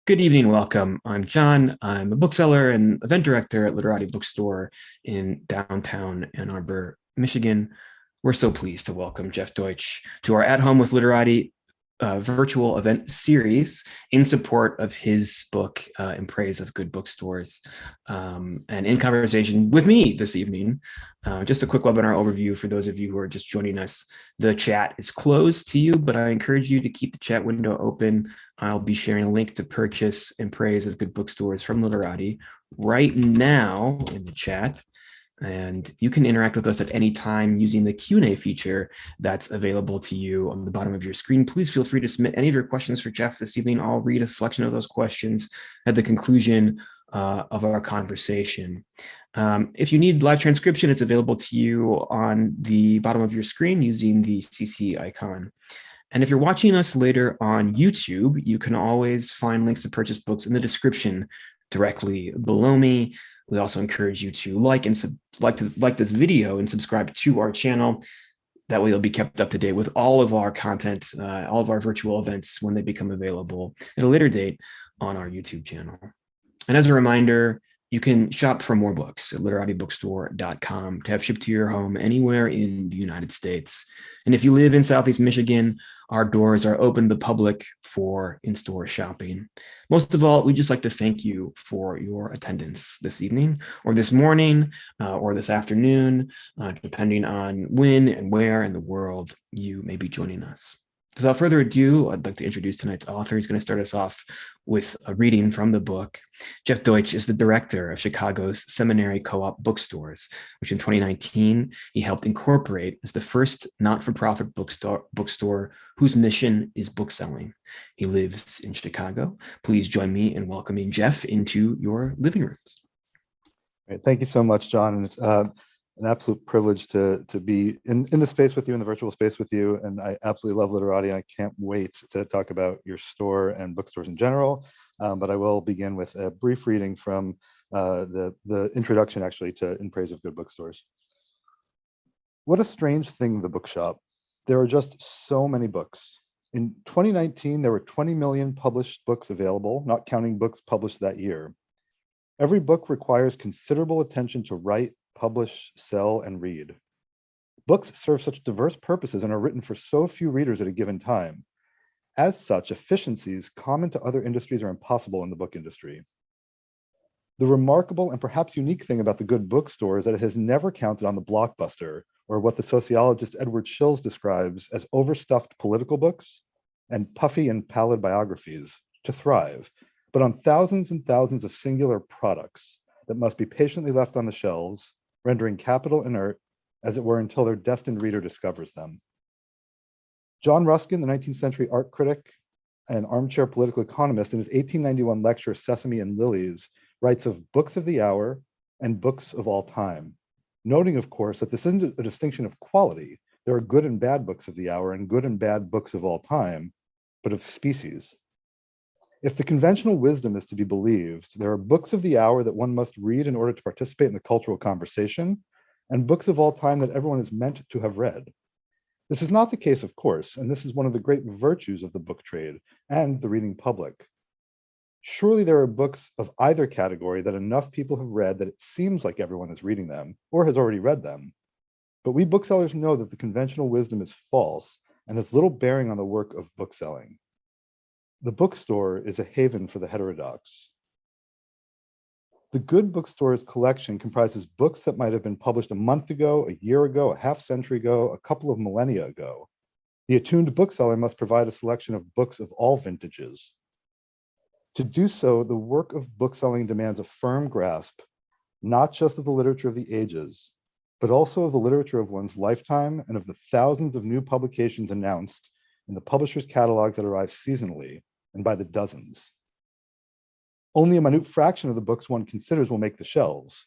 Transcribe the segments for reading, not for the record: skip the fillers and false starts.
Good evening, welcome. I'm John. I'm a bookseller and event director at Literati Bookstore in downtown Ann Arbor, Michigan. We're so pleased to welcome Jeff Deutsch to our At Home with Literati virtual event series in support of his book, In Praise of Good Bookstores. And in conversation with me this evening, just a quick webinar overview for those of you who are just joining us. The chat is closed to you, but I encourage you to keep the chat window open. I'll be sharing a link to purchase In Praise of Good Bookstores from Literati right now in the chat. And you can interact with us at any time using the Q&A feature that's available to you on the bottom of your screen. Please feel free to submit any of your questions for Jeff this evening. I'll read a selection of those questions at the conclusion of our conversation. If you need live transcription, it's available to you on the bottom of your screen using the CC icon. And if you're watching us later on YouTube, you can always find links to purchase books in the description directly below me. We also encourage you to like this video and subscribe to our channel. That way you'll be kept up to date with all of our content, all of our virtual events when they become available at a later date on our YouTube channel. And as a reminder, you can shop for more books at literatibookstore.com to have shipped to your home anywhere in the United States. And if you live in Southeast Michigan, our doors are open to the public for in-store shopping. Most of all, we'd just like to thank you for your attendance this evening, or this morning, or this afternoon, depending on when and where in the world you may be joining us. Without further ado, I'd like to introduce tonight's author. He's going to start us off with a reading from the book. Jeff Deutsch is the director of Chicago's Seminary Co-op Bookstores, which in 2019 he helped incorporate as the first not-for-profit bookstore whose mission is bookselling. He lives in Chicago. Please join me in welcoming Jeff into your living rooms. Great. Thank you so much, John. And it's an absolute privilege to be in the space with you, in the virtual space with you. And I absolutely love Literati. I can't wait to talk about your store and bookstores in general. But I will begin with a brief reading from the introduction, actually, to In Praise of Good Bookstores. What a strange thing, the bookshop. There are just so many books. In 2019, there were 20 million published books available, not counting books published that year. Every book requires considerable attention to write, publish, sell, and read. Books serve such diverse purposes and are written for so few readers at a given time. As such, efficiencies common to other industries are impossible in the book industry. The remarkable and perhaps unique thing about the good bookstore is that it has never counted on the blockbuster, or what the sociologist Edward Shills describes as overstuffed political books and puffy and pallid biographies, to thrive, but on thousands and thousands of singular products that must be patiently left on the shelves, rendering capital inert, as it were, until their destined reader discovers them. John Ruskin, the 19th century art critic and armchair political economist, in his 1891 lecture, Sesame and Lilies, writes of books of the hour and books of all time, noting, of course, that this isn't a distinction of quality. There are good and bad books of the hour and good and bad books of all time, but of species. If the conventional wisdom is to be believed, there are books of the hour that one must read in order to participate in the cultural conversation, and books of all time that everyone is meant to have read. This is not the case, of course, and this is one of the great virtues of the book trade and the reading public. Surely there are books of either category that enough people have read that it seems like everyone is reading them or has already read them. But we booksellers know that the conventional wisdom is false and has little bearing on the work of bookselling. The bookstore is a haven for the heterodox. The Good Bookstore's collection comprises books that might have been published a month ago, a year ago, a half century ago, a couple of millennia ago. The attuned bookseller must provide a selection of books of all vintages. To do so, the work of bookselling demands a firm grasp, not just of the literature of the ages, but also of the literature of one's lifetime and of the thousands of new publications announced in the publisher's catalogs that arrive seasonally and by the dozens. Only a minute fraction of the books one considers will make the shelves.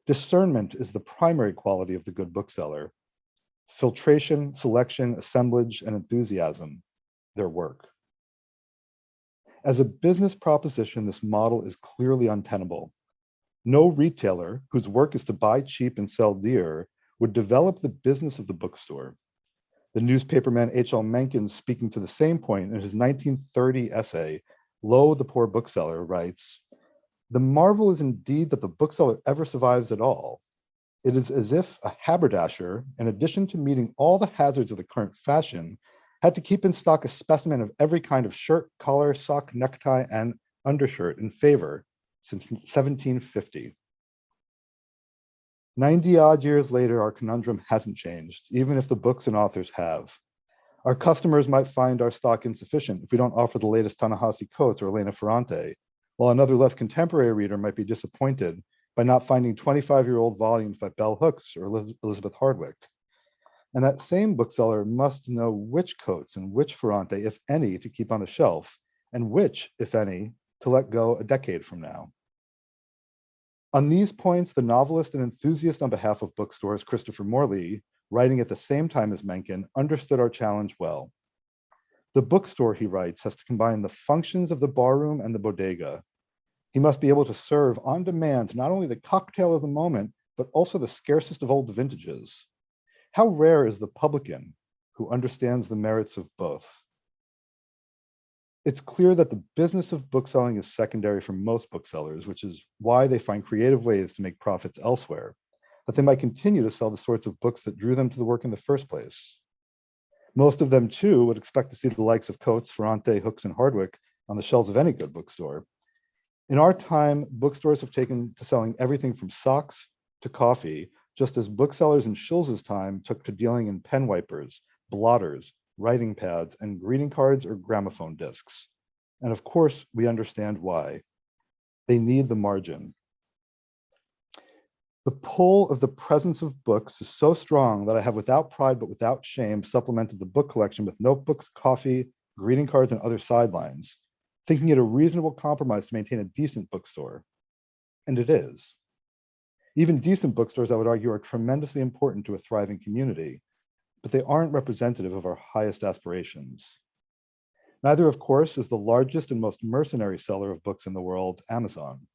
Discernment is the primary quality of the good bookseller. Filtration, selection, assemblage, and enthusiasm, their work. As a business proposition, this model is clearly untenable. No retailer whose work is to buy cheap and sell dear would develop the business of the bookstore. The newspaperman H.L. Mencken, speaking to the same point in his 1930 essay, Lo, the poor bookseller writes, "The marvel is indeed that the bookseller ever survives at all. It is as if a haberdasher, in addition to meeting all the hazards of the current fashion, had to keep in stock a specimen of every kind of shirt, collar, sock, necktie, and undershirt in favor since 1750. 90 odd years later, our conundrum hasn't changed, even if the books and authors have. Our customers might find our stock insufficient if we don't offer the latest Ta-Nehisi Coates or Elena Ferrante, while another less contemporary reader might be disappointed by not finding 25-year-old volumes by Bell Hooks or Elizabeth Hardwick. And that same bookseller must know which Coates and which Ferrante, if any, to keep on the shelf, and which, if any, to let go a decade from now." On these points, the novelist and enthusiast on behalf of bookstores, Christopher Morley, writing at the same time as Mencken, understood our challenge well. The bookstore, he writes, has to combine the functions of the barroom and the bodega. He must be able to serve on demand not only the cocktail of the moment, but also the scarcest of old vintages. How rare is the publican who understands the merits of both? It's clear that the business of bookselling is secondary for most booksellers, which is why they find creative ways to make profits elsewhere, that they might continue to sell the sorts of books that drew them to the work in the first place. Most of them, too, would expect to see the likes of Coates, Ferrante, Hooks, and Hardwick on the shelves of any good bookstore. In our time, bookstores have taken to selling everything from socks to coffee, just as booksellers in Schill's time took to dealing in pen wipers, blotters, writing pads, and greeting cards or gramophone discs. And of course, we understand why. They need the margin. The pull of the presence of books is so strong that I have, without pride but without shame, supplemented the book collection with notebooks, coffee, greeting cards, and other sidelines, thinking it a reasonable compromise to maintain a decent bookstore. And it is. Even decent bookstores, I would argue, are tremendously important to a thriving community, but they aren't representative of our highest aspirations. Neither, of course, is the largest and most mercenary seller of books in the world, Amazon.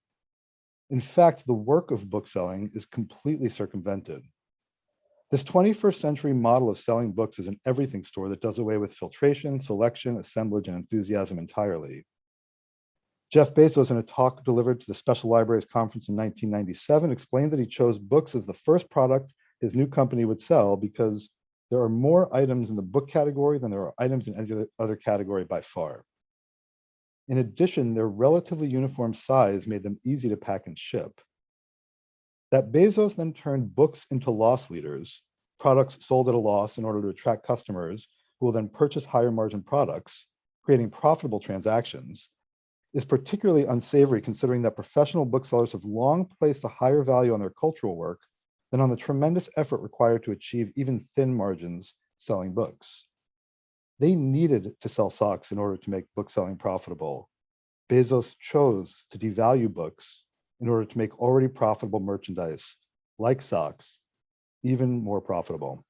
In fact, the work of bookselling is completely circumvented. This 21st century model of selling books is an everything store that does away with filtration, selection, assemblage, and enthusiasm entirely. Jeff Bezos, in a talk delivered to the Special Libraries Conference in 1997, explained that he chose books as the first product his new company would sell because there are more items in the book category than there are items in any other category by far. In addition, their relatively uniform size made them easy to pack and ship. That Bezos then turned books into loss leaders, products sold at a loss in order to attract customers who will then purchase higher margin products, creating profitable transactions, is particularly unsavory considering that professional booksellers have long placed a higher value on their cultural work than on the tremendous effort required to achieve even thin margins selling books. They needed to sell socks in order to make bookselling profitable. Bezos chose to devalue books in order to make already profitable merchandise, like socks, even more profitable.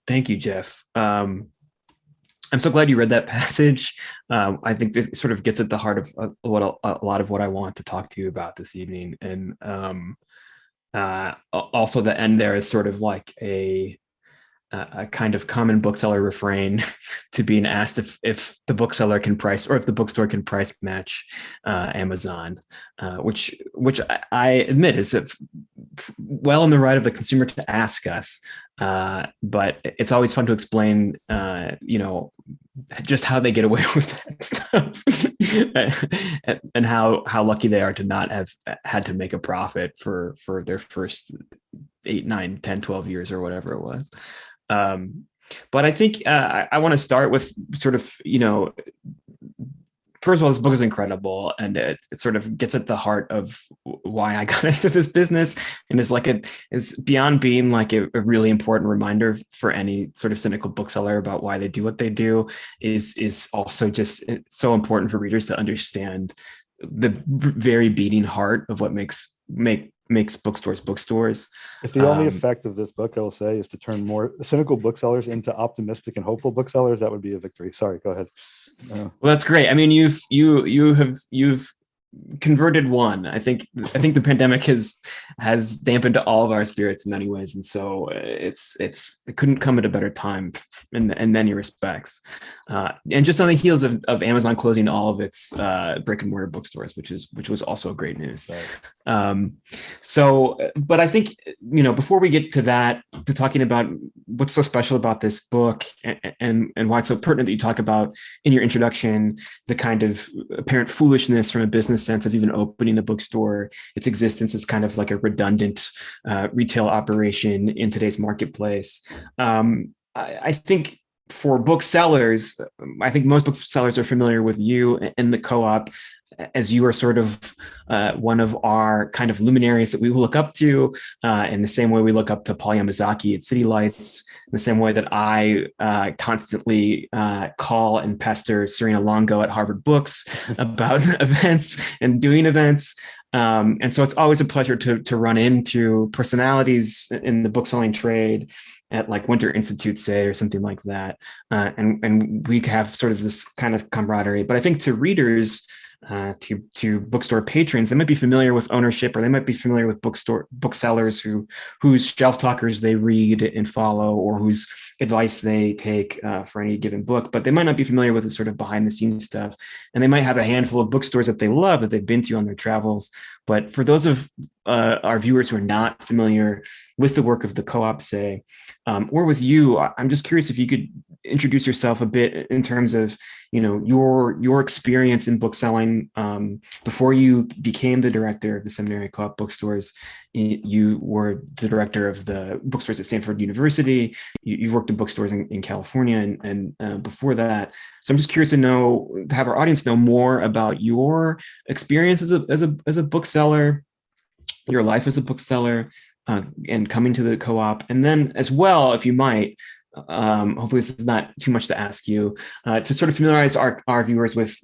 Thank you, Jeff. I'm so glad you read that passage. I think it sort of gets at the heart of a lot of what I want to talk to you about this evening. And also the end there is sort of like a kind of common bookseller refrain to being asked if the bookseller can price, or if the bookstore can price match Amazon, which I admit is well in the right of the consumer to ask us, but it's always fun to explain, just how they get away with that stuff, and how lucky they are to not have had to make a profit for their first 8, 9, 10, 12 years or whatever it was. But I think I want to start with sort of, first of all, this book is incredible, and it sort of gets at the heart of why I got into this business, and is beyond being like a really important reminder for any sort of cynical bookseller about why they do what they do, is also just so important for readers to understand the very beating heart of what makes bookstores. If the only effect of this book, I will say, is to turn more cynical booksellers into optimistic and hopeful booksellers, that would be a victory. Sorry, go ahead. Well, that's great. I mean, you've converted one. I think the pandemic has dampened all of our spirits in many ways, and so it couldn't come at a better time in many respects. And just on the heels of Amazon closing all of its brick and mortar bookstores, which was also great news. Right. But I think, before we get to that, to talking about what's so special about this book, and why it's so pertinent that you talk about in your introduction the kind of apparent foolishness from a business sense of even opening a bookstore, its existence as kind of like a redundant retail operation in today's marketplace. I think for booksellers, I think most booksellers are familiar with you and the co-op, as you are sort of one of our kind of luminaries that we will look up to, in the same way we look up to Paul Yamazaki at City Lights, in the same way that I constantly call and pester Serena Longo at Harvard Books about events and doing events. And so it's always a pleasure to run into personalities in the bookselling trade at like Winter Institute, say, or something like that. And we have sort of this kind of camaraderie. But I think to readers, to bookstore patrons, they might be familiar with ownership, or they might be familiar with booksellers whose shelf talkers they read and follow, or whose advice they take for any given book, but they might not be familiar with the sort of behind the scenes stuff. And they might have a handful of bookstores that they love, that they've been to on their travels. But for those of our viewers who are not familiar with the work of the co-op, say, or with you, I'm just curious if you could introduce yourself a bit in terms of, your experience in bookselling before you became the director of the Seminary Co-op Bookstores. You were the director of the bookstores at Stanford University. You've worked in bookstores in California and before that. So I'm just curious to have our audience know more about your experience as a bookseller, your life as a bookseller, and coming to the co-op. And then as well, if you might, hopefully this is not too much to ask you, to sort of familiarize our viewers with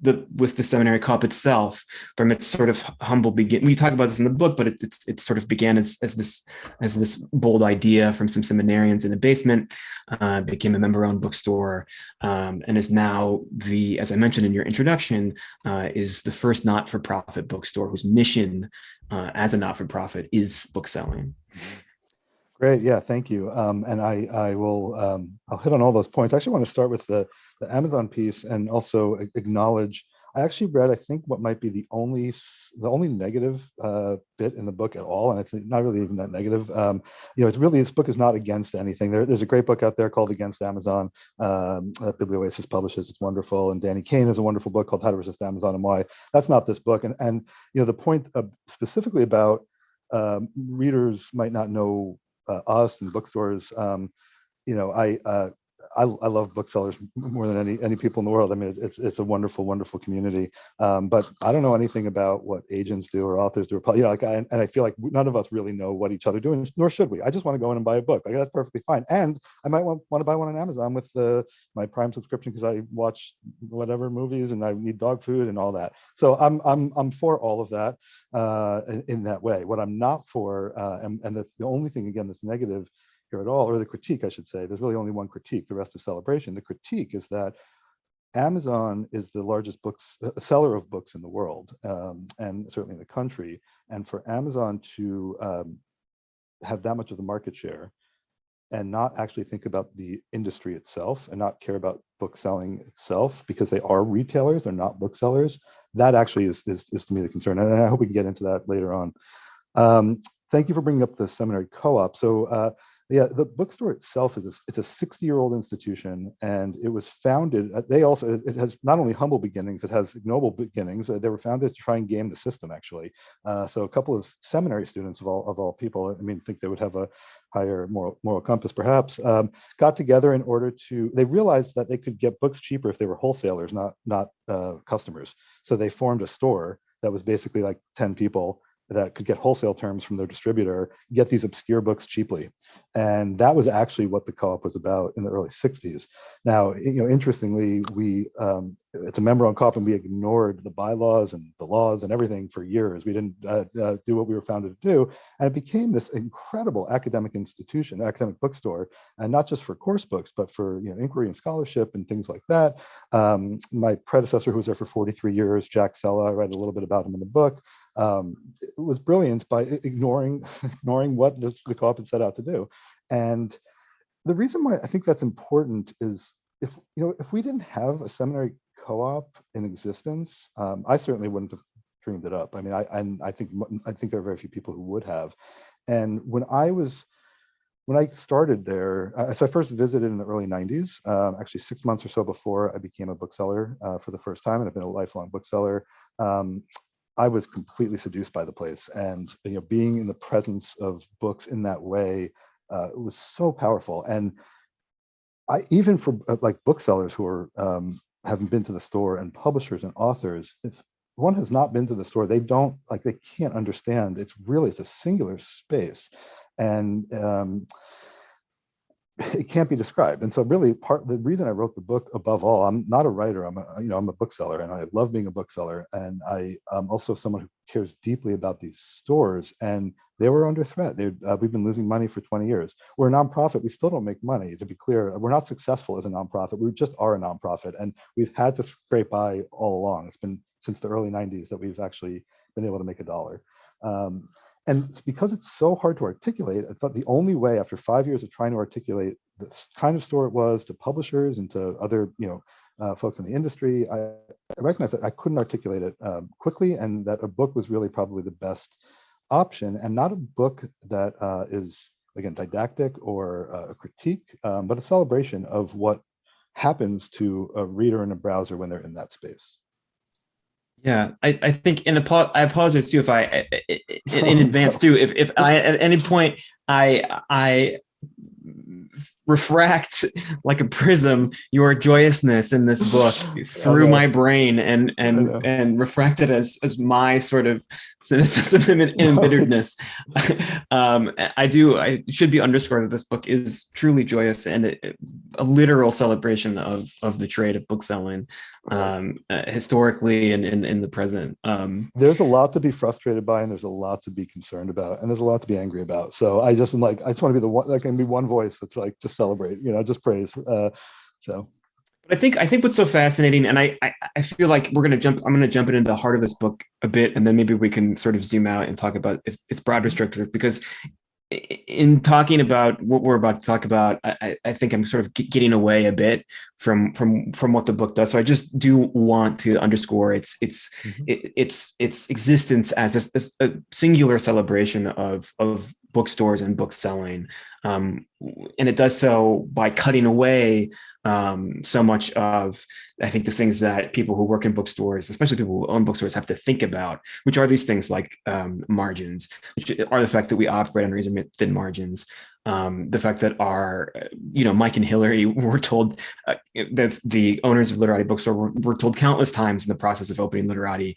the seminary co-op itself, from its sort of humble begin. We talk about this in the book, but it sort of began as this bold idea from some seminarians in the basement, became a member-owned bookstore, and is now as I mentioned in your introduction, is the first not-for-profit bookstore whose mission as a not-for-profit is bookselling. Great. Yeah, thank you. And I will, I'll hit on all those points. I actually want to start with the Amazon piece, and also acknowledge, I actually read, I think, what might be the only negative bit in the book at all, and it's not really even that negative. It's really, this book is not against anything. There's a great book out there called Against Amazon that Biblioasis publishes. It's wonderful, and Danny Kane has a wonderful book called How to Resist Amazon and Why. That's not this book, and the point specifically about readers might not know us and bookstores. I love booksellers more than any people in the world. I mean, it's a wonderful, wonderful community. But I don't know anything about what agents do or authors do. And I feel like none of us really know what each other do, nor should we. I just want to go in and buy a book. Like, that's perfectly fine. And I might want to buy one on Amazon with my Prime subscription, because I watch whatever movies and I need dog food and all that. So I'm for all of that in that way. What I'm not for, and the only thing, again, that's negative here at all, or the critique, I should say, there's really only one critique, the rest is celebration. The critique is that Amazon is the largest seller of books in the world, and certainly in the country. And for Amazon to have that much of the market share and not actually think about the industry itself, and not care about book selling itself, because they are retailers, they're not booksellers, that actually is to me the concern. And I hope we can get into that later on. Thank you for bringing up the seminary co-op. So yeah, the bookstore itself it's a 60-year-old institution, and it was founded. It has not only humble beginnings, it has ignoble beginnings. They were founded to try and game the system, actually. So a couple of seminary students of all people, I mean, think they would have a higher moral compass, perhaps, got together in order to. They realized that they could get books cheaper if they were wholesalers, not customers. So they formed a store that was basically like 10 people. that could get wholesale terms from their distributor, get these obscure books cheaply. And that was actually what the co-op was about in the early 60s. Now, interestingly, it's a member-owned co-op, and we ignored the bylaws and the laws and everything for years. We didn't do what we were founded to do. And it became this incredible academic institution, academic bookstore, and not just for course books, but for inquiry and scholarship and things like that. My predecessor, who was there for 43 years, Jack Sella, I write a little bit about him in the book, it was brilliant by ignoring what the co-op had set out to do. And the reason why I think that's important is if we didn't have a seminary co-op in existence, I certainly wouldn't have dreamed it up. I mean, I think there are very few people who would have. And when I started there, so I first visited in the early 90s, actually 6 months or so before I became a bookseller for the first time, and I've been a lifelong bookseller. I was completely seduced by the place, and being in the presence of books in that way it was so powerful. And I, even for like booksellers who are haven't been to the store, and publishers and authors, if one has not been to the store, they can't understand. It's a singular space, and it can't be described. And so really the reason I wrote the book, above all, I'm not a writer, I'm a bookseller, and I love being a bookseller. And I'm also someone who cares deeply about these stores, and they were under threat. We've been losing money for 20 years. We're a nonprofit. We still don't make money, to be clear. We're not successful as a nonprofit. We just are a nonprofit, and we've had to scrape by all along. It's been since the early 90s that we've actually been able to make a dollar. And it's because it's so hard to articulate. I thought the only way, after 5 years of trying to articulate the kind of store it was to publishers and to other, folks in the industry, I recognized that I couldn't articulate it quickly, and that a book was really probably the best option, and not a book that is, again, didactic or a critique, but a celebration of what happens to a reader in a browser when they're in that space. Yeah, I think, and I apologize too if I in advance too, if I at any point I refract like a prism your joyousness in this book through my brain and refract it as my sort of cynicism and embitteredness. I should be underscored that this book is truly joyous and a literal celebration of the trade of bookselling, historically and in the present. There's a lot to be frustrated by, and there's a lot to be concerned about, and there's a lot to be angry about. So I just want to be the one that can be one voice that's like, just celebrate, just praise. So I think what's so fascinating, and I feel like I'm going to jump into the heart of this book a bit, and then maybe we can sort of zoom out and talk about its broad perspective, because in talking about what we're about to talk about, I think I'm sort of getting away a bit from what the book does. So I just do want to underscore its existence as a singular celebration of bookstores and bookselling, and it does so by cutting away so much of, I think, the things that people who work in bookstores, especially people who own bookstores, have to think about, which are these things like margins, which are the fact that we operate on razor thin margins, the fact that our, Mike and Hillary were told, that the owners of Literati Bookstore were told countless times in the process of opening Literati,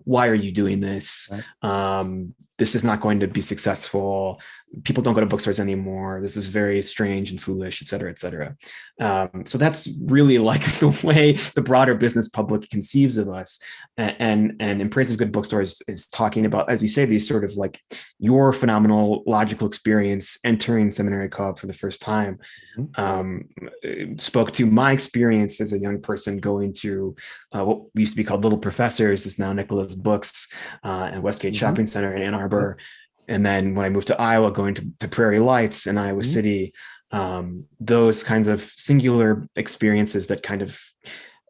why are you doing this? Right. This is not going to be successful. People don't go to bookstores anymore. This is very strange and foolish, et cetera, et cetera. So that's really like the way the broader business public conceives of us. And In Praise of Good Bookstores is talking about, as you say, these sort of like your phenomenal logical experience entering seminary co-op for the first time. Spoke to my experience as a young person going to what used to be called Little Professors, is now Nicholas Books, and Westgate Shopping Center in Ann Arbor. And then when I moved to Iowa, going to Prairie Lights in Iowa City, those kinds of singular experiences that kind of,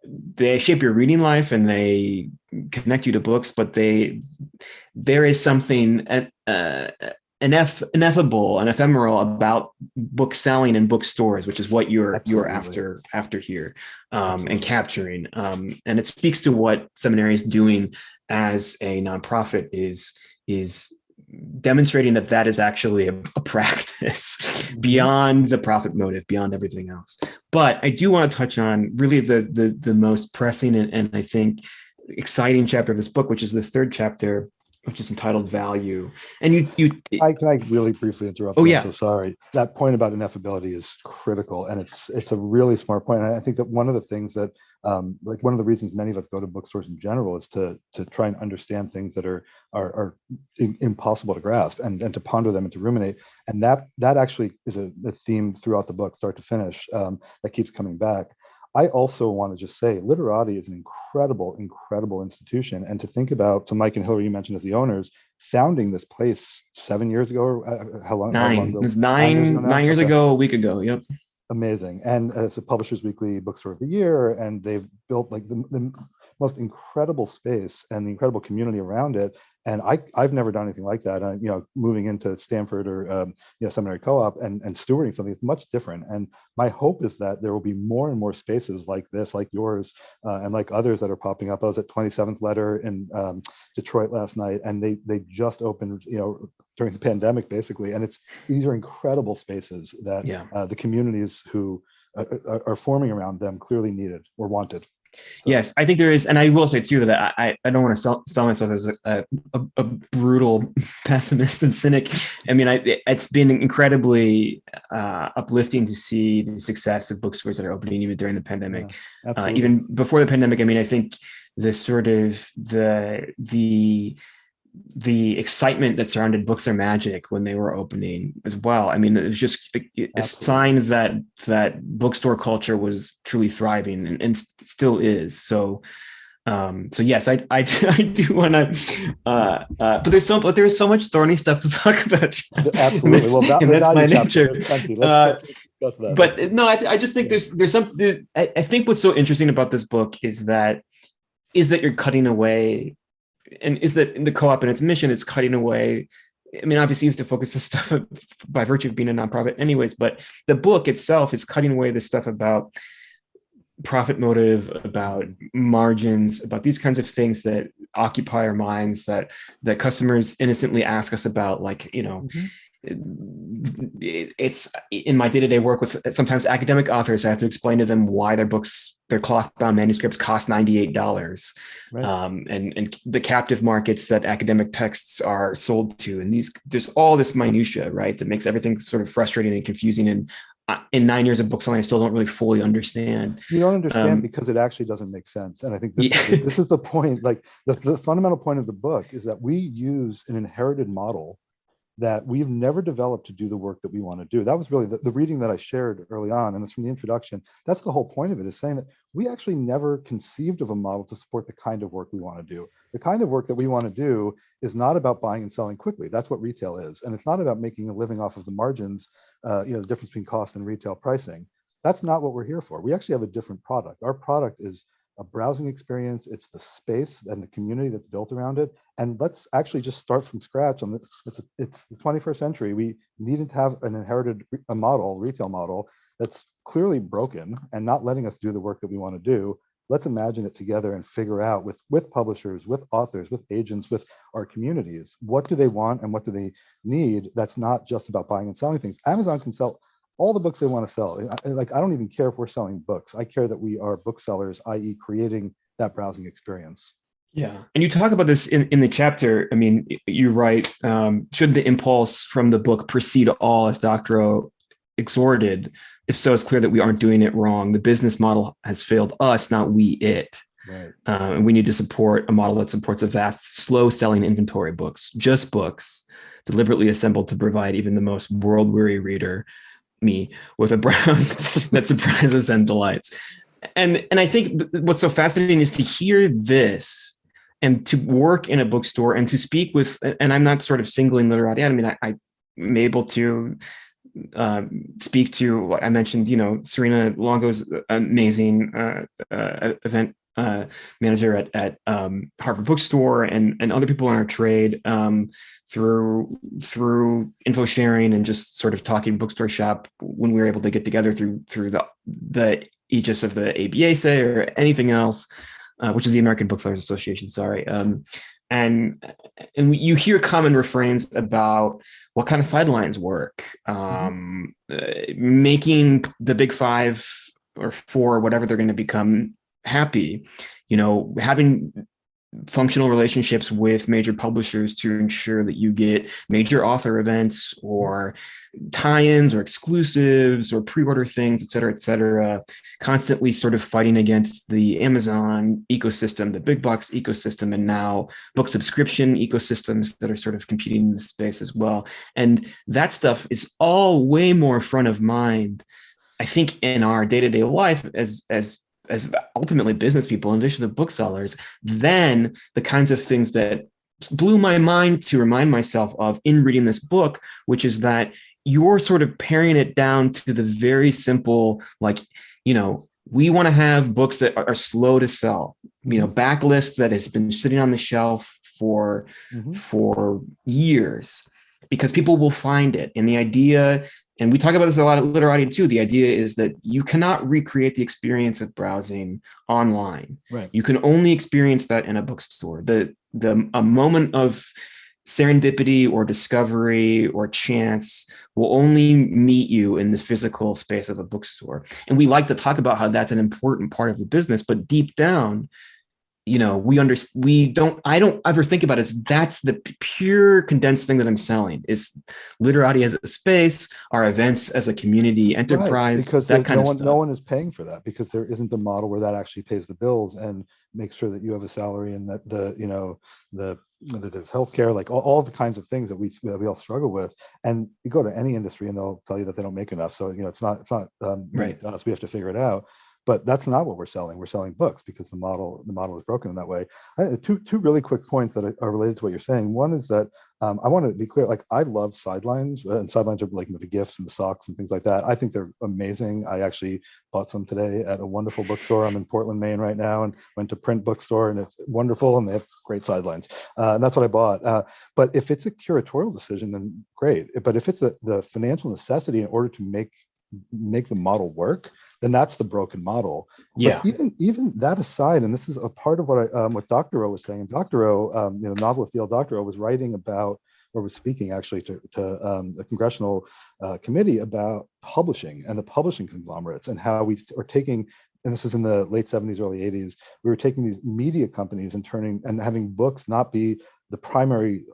they shape your reading life and they connect you to books, but there is something ineffable and ephemeral about book selling and bookstores, which is what you're after here, and capturing. And it speaks to what seminary is doing as a nonprofit, is demonstrating that is actually a practice beyond the profit motive, beyond everything else. But I do want to touch on really the most pressing and I think exciting chapter of this book, which is the third chapter, which is entitled Value. And Can I really briefly interrupt oh you? I'm yeah, so sorry. That point about ineffability is critical, and it's a really smart point. And I think that one of the things that, like one of the reasons many of us go to bookstores in general is to try and understand things that are impossible to grasp, and to ponder them and to ruminate. And that actually is a theme throughout the book, start to finish, that keeps coming back. I also want to just say Literati is an incredible institution. And to think about, so Mike and Hillary, you mentioned as the owners, founding this place 7 years ago, or how long it ago? was 9 years ago now? 9 years Okay. ago, a week ago. Yep. Amazing. And as a Publishers Weekly Bookstore of the Year, and they've built like the most incredible space and the incredible community around it. And I've never done anything like that. You know, moving into Stanford or seminary co-op and stewarding something is much different. And my hope is that there will be more and more spaces like this, like yours, and like others that are popping up. I was at 27th Letter in Detroit last night, and they just opened, during the pandemic, basically. And these are incredible spaces that the communities who are forming around them clearly needed or wanted. So. Yes, I think there is, and I will say too that I don't want to sell myself as a brutal pessimist and cynic. I mean, it's been incredibly uplifting to see the success of bookstores that are opening even during the pandemic. Yeah, even before the pandemic. I mean, I think the sort of the excitement that surrounded Books Are Magic when they were opening as well. I mean, it was just a sign that bookstore culture was truly thriving and still is. So yes, I do want to, but there's so much thorny stuff to talk about. Absolutely. And that's my nature. Let's discuss that. But no, I just think I think what's so interesting about this book is that you're cutting away. And is that in the co-op and its mission, it's cutting away. I mean, obviously you have to focus the stuff by virtue of being a nonprofit anyways, but the book itself is cutting away the stuff about profit motive, about margins, about these kinds of things that occupy our minds, that customers innocently ask us about, like, it's in my day-to-day work with sometimes academic authors. I have to explain to them why their cloth-bound manuscripts cost $98, right. And the captive markets that academic texts are sold to, and there's all this minutia, right, that makes everything sort of frustrating and confusing. And in 9 years of book selling, I still don't really fully understand. You don't understand because it actually doesn't make sense. And I think this is the point. Like the fundamental point of the book is that we use an inherited model that we've never developed to do the work that we want to do. That was really the reading that I shared early on, and it's from the introduction. That's the whole point of it, is saying that we actually never conceived of a model to support the kind of work we want to do. The kind of work that we want to do is not about buying and selling quickly. That's what retail is. And it's not about making a living off of the margins, the difference between cost and retail pricing. That's not what we're here for. We actually have a different product. Our product is a browsing experience. It's the space and the community that's built around it. And let's actually just start from scratch on this. It's the 21st century. We needed to have an inherited retail model that's clearly broken and not letting us do the work that we want to do. Let's imagine it together and figure out with publishers, with authors, with agents, with our communities, what do they want and what do they need? That's not just about buying and selling things. Amazon can sell all the books they want to sell. Like, I don't even care if we're selling books. I care that we are booksellers, i.e. creating that browsing experience. Yeah. And you talk about this in the chapter. I mean, you write, should the impulse from the book precede all, as Doctorow exhorted? If so, it's clear that we aren't doing it wrong. The business model has failed us, not we it. Right. And we need to support a model that supports a vast, slow-selling inventory of books, just books, deliberately assembled to provide even the most world-weary reader, me, with a browse that surprises and delights. And I think what's so fascinating is to hear this and to work in a bookstore and to speak with, and I'm not sort of singling Literati. I mean, I'm able to speak to, I mentioned, Serena Longo's amazing event manager at Harvard Bookstore, and other people in our trade, through info sharing and just sort of talking bookstore shop when we were able to get together through the aegis of the ABA, say, or anything else, which is the American Booksellers Association. Sorry. And you hear common refrains about what kind of sidelines work, making the big 5 or 4, whatever they're going to become, happy, having functional relationships with major publishers to ensure that you get major author events or tie-ins or exclusives or pre-order things, et cetera, constantly sort of fighting against the Amazon ecosystem, the big box ecosystem, and now book subscription ecosystems that are sort of competing in this space as well. And that stuff is all way more front of mind, I think, in our day-to-day life as ultimately business people, in addition to booksellers, than the kinds of things that blew my mind to remind myself of in reading this book, which is that you're sort of paring it down to the very simple, like, we want to have books that are slow to sell, backlist that has been sitting on the shelf for years, because people will find it. And the idea, and we talk about this a lot at Literati too, the idea is that you cannot recreate the experience of browsing online. Right. You can only experience that in a bookstore. A moment of serendipity or discovery or chance will only meet you in the physical space of a bookstore. And we like to talk about how that's an important part of the business, but deep down, I don't ever think about it as that's the pure condensed thing that I'm selling, is Literati as a space, our events as a community enterprise, because that kind of no stuff. one is paying for that, because there isn't a model where that actually pays the bills and makes sure that you have a salary, and that that there's healthcare, like all the kinds of things that we all struggle with. And you go to any industry and they'll tell you that they don't make enough. So it's not Right. us. We have to figure it out. But that's not what we're selling. We're selling books because the model is broken in that way. Two really quick points that are related to what you're saying. One is that I want to be clear. Like, I love sidelines, and sidelines are like the gifts and the socks and things like that. I think they're amazing. I actually bought some today at a wonderful bookstore. I'm in Portland, Maine right now, and went to Print Bookstore, and it's wonderful, and they have great sidelines. And that's what I bought. But if it's a curatorial decision, then great. But if it's the financial necessity in order to make the model work, then that's the broken model. Yeah. But even that aside, and this is a part of what Dr. O was saying. Dr. O, novelist Dale Dr. O, was writing about, or was speaking actually to a congressional committee about publishing and the publishing conglomerates, and how we are taking, and this is in the late 70s, early 80s, we were taking these media companies and having books not be the primary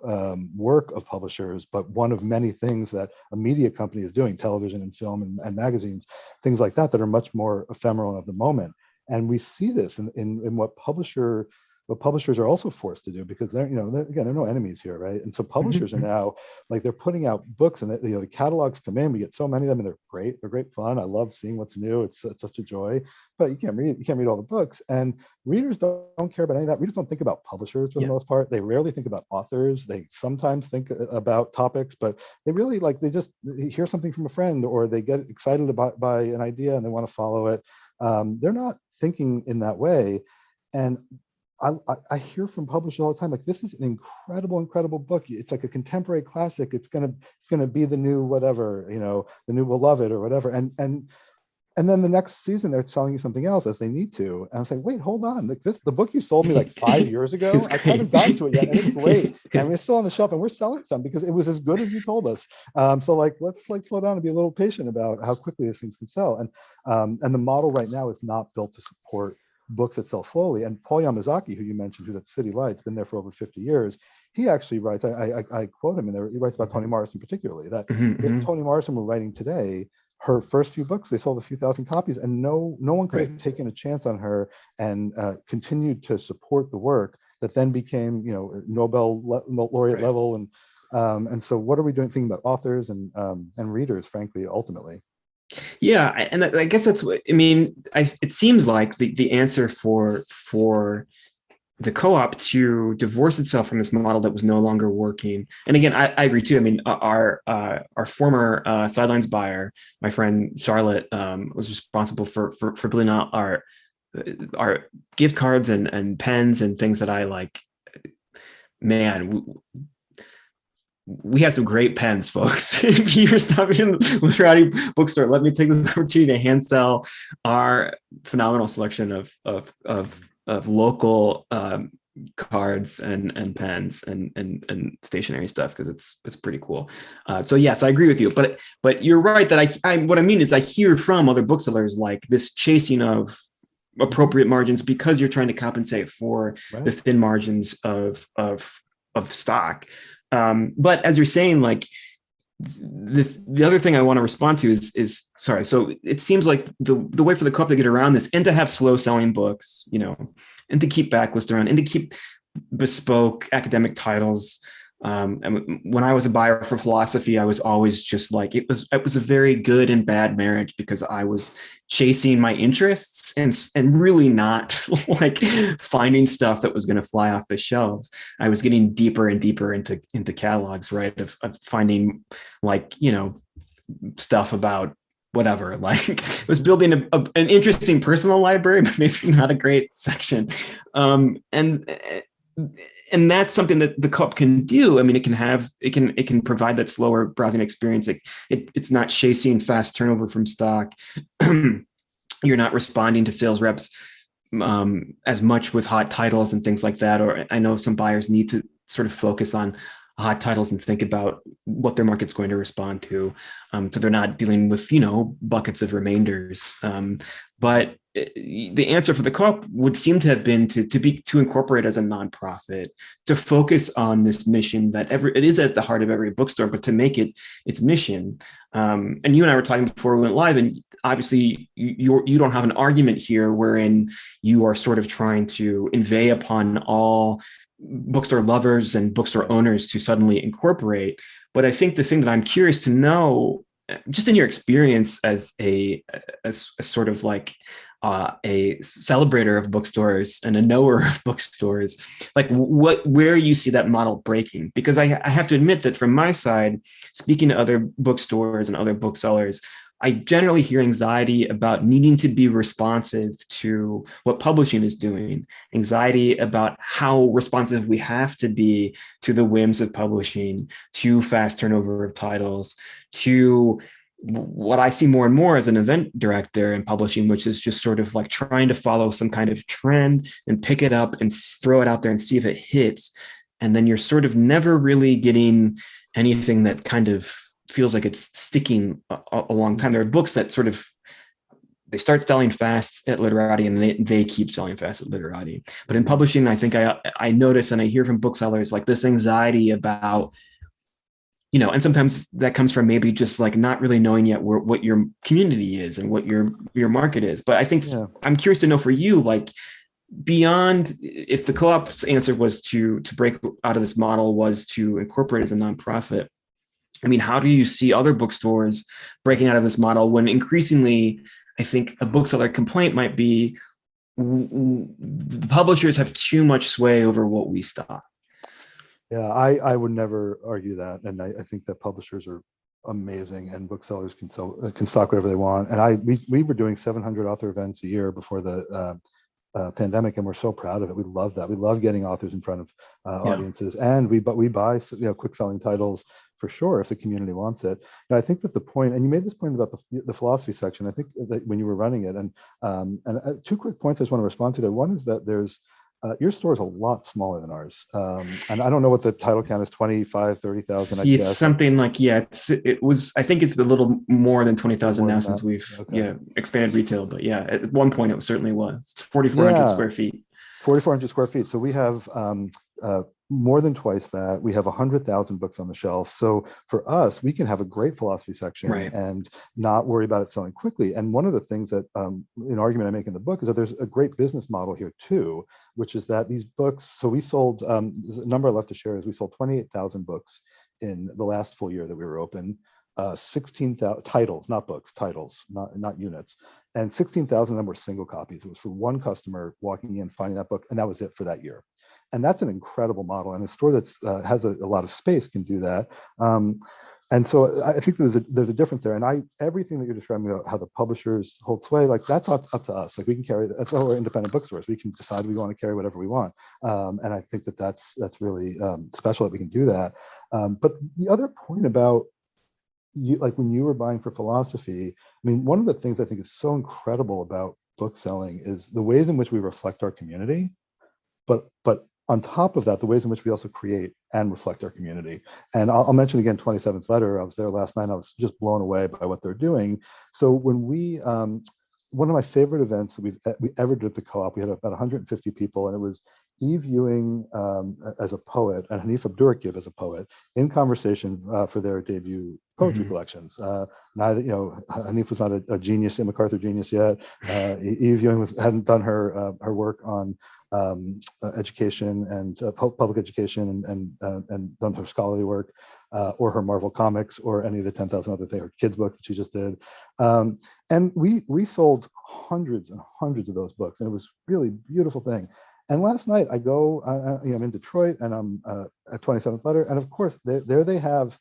work of publishers, but one of many things that a media company is doing, television and film and magazines, things like that are much more ephemeral and of the moment. And we see this in what publishers are also forced to do, because they're no enemies here, right? And so publishers are now, like, they're putting out books, and the catalogs come in. We get so many of them, and they're great fun. I love seeing what's new. It's such a joy. But you can't read all the books, and readers don't care about any of that. Readers don't think about publishers for the most part. They rarely think about authors. They sometimes think about topics, but they really, they just hear something from a friend, or they get excited by an idea and they want to follow it. They're not thinking in that way. And I hear from publishers all the time, like, this is an incredible book. It's like a contemporary classic. It's gonna be the new whatever, the new beloved or whatever. And then the next season they're selling you something else, as they need to. And I was like, wait, hold on. Like, the book you sold me like 5 years ago, I haven't gotten to it yet. And it's great. And it's still on the shelf, and we're selling some because it was as good as you told us. So let's slow down and be a little patient about how quickly these things can sell. And the model right now is not built to support books that sell slowly. And Paul Yamazaki, who you mentioned, who's at City Light's been there for over 50 years, he actually writes, I quote him in there, he writes about Toni Morrison particularly, that if Toni Morrison were writing today, her first few books, they sold a few thousand copies, and no one could have taken a chance on her and continued to support the work that then became, Nobel laureate level. And so what are we doing, thinking about authors and readers, frankly, ultimately? Yeah, and I guess that's what I mean. It seems like the answer for the co-op to divorce itself from this model that was no longer working. And again, I agree too. I mean, our former sidelines buyer, my friend Charlotte, was responsible for building out our gift cards and pens and things that I like. Man, we have some great pens, folks. If you're stopping in the Literati bookstore, let me take this opportunity to hand sell our phenomenal selection of local cards and pens and stationery stuff, because it's pretty cool. So I agree with you. But you're right that I what I mean is I hear from other booksellers like this chasing of appropriate margins because you're trying to compensate for the Right. thin margins of stock. But as you're saying, like the other thing I want to respond to is sorry. So it seems like the way for the co-op to get around this and to have slow selling books, and to keep backlist around and to keep bespoke academic titles. And when I was a buyer for philosophy, I was always just like it was a very good and bad marriage because I was chasing my interests and really not like finding stuff that was going to fly off the shelves. I was getting deeper and deeper into catalogs, right? Of finding like stuff about whatever. Like I was building an interesting personal library, but maybe not a great section. And that's something that the co-op can do. I mean, it can provide that slower browsing experience. It's not chasing fast turnover from stock. You're not responding to sales reps as much with hot titles and things like that. Or I know some buyers need to sort of focus on hot titles and think about what their market's going to respond to. So they're not dealing with, buckets of remainders. But the answer for the co-op would seem to have been to incorporate as a nonprofit, to focus on this mission that it is at the heart of every bookstore, but to make it its mission. And you and I were talking before we went live, and obviously you don't have an argument here wherein you are sort of trying to inveigh upon all bookstore lovers and bookstore owners to suddenly incorporate. But I think the thing that I'm curious to know, just in your experience as a sort of like a celebrator of bookstores and a knower of bookstores, like where you see that model breaking. Because I have to admit that from my side, speaking to other bookstores and other booksellers, I generally hear anxiety about needing to be responsive to what publishing is doing, anxiety about how responsive we have to be to the whims of publishing, to fast turnover of titles, to what I see more and more as an event director in publishing, which is just sort of like trying to follow some kind of trend and pick it up and throw it out there and see if it hits. And then you're sort of never really getting anything that kind of feels like it's sticking a long time. There are books that sort of, they start selling fast at Literati and they keep selling fast at Literati. But in publishing, I think I notice and I hear from booksellers like this anxiety about, and sometimes that comes from maybe just like not really knowing yet what your community is and what your market is. But I think I'm curious to know for you, like beyond if the co-op's answer was to break out of this model was to incorporate as a nonprofit. I mean, how do you see other bookstores breaking out of this model when increasingly, I think a bookseller complaint might be the publishers have too much sway over what we stock? Yeah, I would never argue that, and I think that publishers are amazing, and booksellers can stock whatever they want. And we were doing 700 author events a year before the pandemic, and we're so proud of it. We love that. We love getting authors in front of audiences, and we buy quick selling titles for sure if the community wants it. And I think that the point, and you made this point about the philosophy section, I think that when you were running it, and two quick points I just want to respond to there. One is that there's your store is a lot smaller than ours. And I don't know what the title count is, 25, 30,000. See, it's something like, I think it's a little more than 20,000 now since we've expanded retail. But at one point it certainly was. It's 4,400 square feet. 4,400 square feet. So we have more than twice that. We have 100,000 books on the shelf. So for us, we can have a great philosophy section and not worry about it selling quickly. And one of the things that an argument I make in the book is that there's a great business model here too, which is that these books, so we sold, the number I left to share is we sold 28,000 books in the last full year that we were open. 16,000 titles, not books, titles, not units. And 16,000 of them were single copies. It was for one customer walking in, finding that book, and that was it for that year. And that's an incredible model. And a store that's has a lot of space can do that. And so I think there's a difference there. And everything that you're describing about how the publishers hold sway, like that's up to us. Like we can carry that. That's why we're independent bookstores. We can decide we want to carry whatever we want. And I think that's really special that we can do that. But the other point about you, like when you were buying for philosophy, I mean, one of the things I think is so incredible about book selling is the ways in which we reflect our community, but on top of that, the ways in which we also create and reflect our community. And I'll mention again 27th Letter. I was there last night. I was just blown away by what they're doing. So when we one of my favorite events that we ever did at the co-op. We had about 150 people, and it was Eve Ewing as a poet and Hanif Abdurraqib as a poet in conversation for their debut poetry collections. Neither, Hanif was not a genius, a MacArthur genius yet. Eve Ewing hadn't done her work on education and public education and done her scholarly work or her Marvel comics or any of the 10,000 other things, or kids books that she just did. And we sold hundreds and hundreds of those books, and it was really a beautiful thing. And last night I go, I'm in Detroit, and I'm at 27th Letter, and of course there they have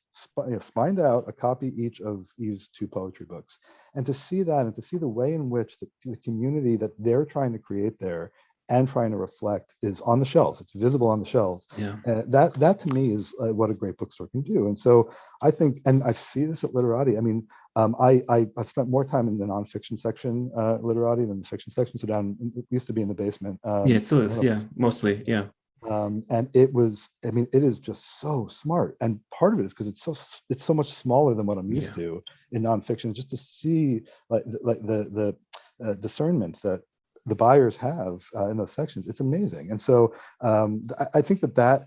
spined out a copy each of Eve's 2 poetry books. And to see that, and to see the way in which the community that they're trying to create there and trying to reflect is on the shelves, it's visible on the shelves. Yeah. That to me is what a great bookstore can do. And so I think, and I see this at Literati. I mean, I've spent more time in the nonfiction section Literati than the fiction section. So it used to be in the basement. Yeah, it still is. Yeah, mostly. Yeah. And it is just so smart. And part of it is because it's so much smaller than what I'm used to in nonfiction. Just to see like the discernment that the buyers have in those sections, it's amazing. And so I think that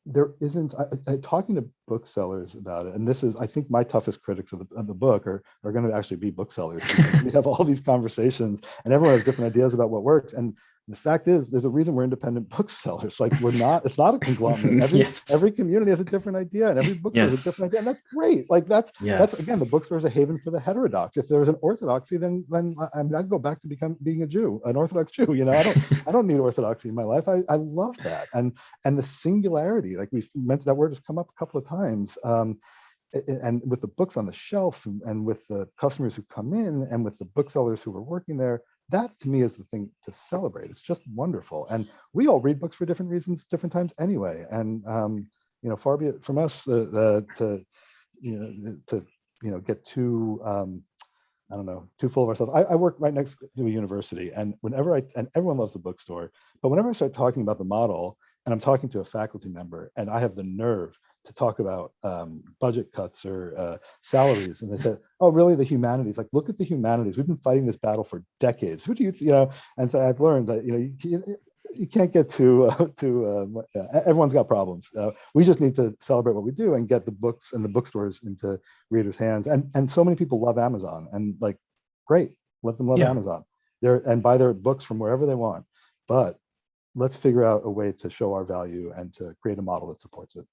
there isn't, talking to booksellers about it, and this is, I think, my toughest critics of the book are going to actually be booksellers. We have all these conversations, and everyone has different ideas about what works. And the fact is, there's a reason we're independent booksellers. Like, it's not a conglomerate. Every community has a different idea, and every bookstore has a different idea, and that's great. Like that's again, the bookstore is a haven for the heterodox. If there was an orthodoxy, then I'd go back to being a Jew, an Orthodox Jew. I don't need orthodoxy in my life. I love that, and the singularity. Like we've mentioned, that word has come up a couple of times. And with the books on the shelf, and with the customers who come in, and with the booksellers who are working there, that to me is the thing to celebrate. It's just wonderful. And we all read books for different reasons, different times anyway. And far be it from us to get too too full of ourselves. I work right next to a university, and and everyone loves the bookstore, but whenever I start talking about the model, and I'm talking to a faculty member, and I have the nerve to talk about budget cuts or salaries, and they said, "Oh, really? The humanities? Like, look at the humanities. We've been fighting this battle for decades. Who do you, And so I've learned that you can't get everyone's got problems. We just need to celebrate what we do and get the books and the bookstores into readers' hands. And so many people love Amazon, and like, great, let them love Amazon. And buy their books from wherever they want, but let's figure out a way to show our value and to create a model that supports it."